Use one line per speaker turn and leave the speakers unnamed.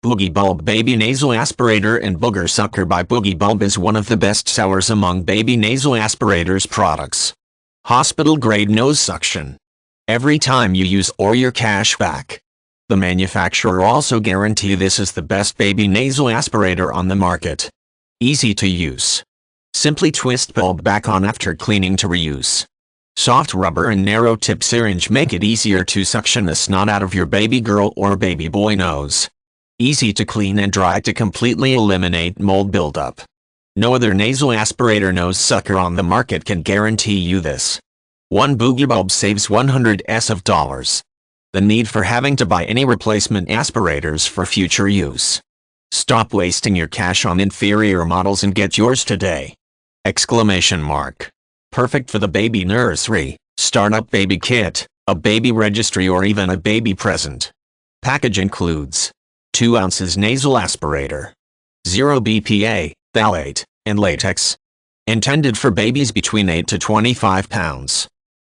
BoogieBulb Baby Nasal Aspirator and Booger Sucker by BoogieBulb is one of the best sellers among baby nasal aspirators products. Hospital-grade nose suction. Every time you use or your cash back. The manufacturer also guarantee this is the best baby nasal aspirator on the market. Easy to use. Simply twist bulb back on after cleaning to reuse. Soft rubber and narrow tip syringe make it easier to suction the snot out of your baby girl or baby boy nose. Easy to clean and dry to completely eliminate mold buildup. No other nasal aspirator nose sucker on the market can guarantee you this. One BoogieBulb saves $100s of dollars. The need for having to buy any replacement aspirators for future use. Stop wasting your cash on inferior models and get yours today! Exclamation mark. Perfect for the baby nursery, startup baby kit, a baby registry or even a baby present. Package includes 2 ounces nasal aspirator, 0 BPA, phthalate, and latex. Intended for babies between 8 to 25 pounds.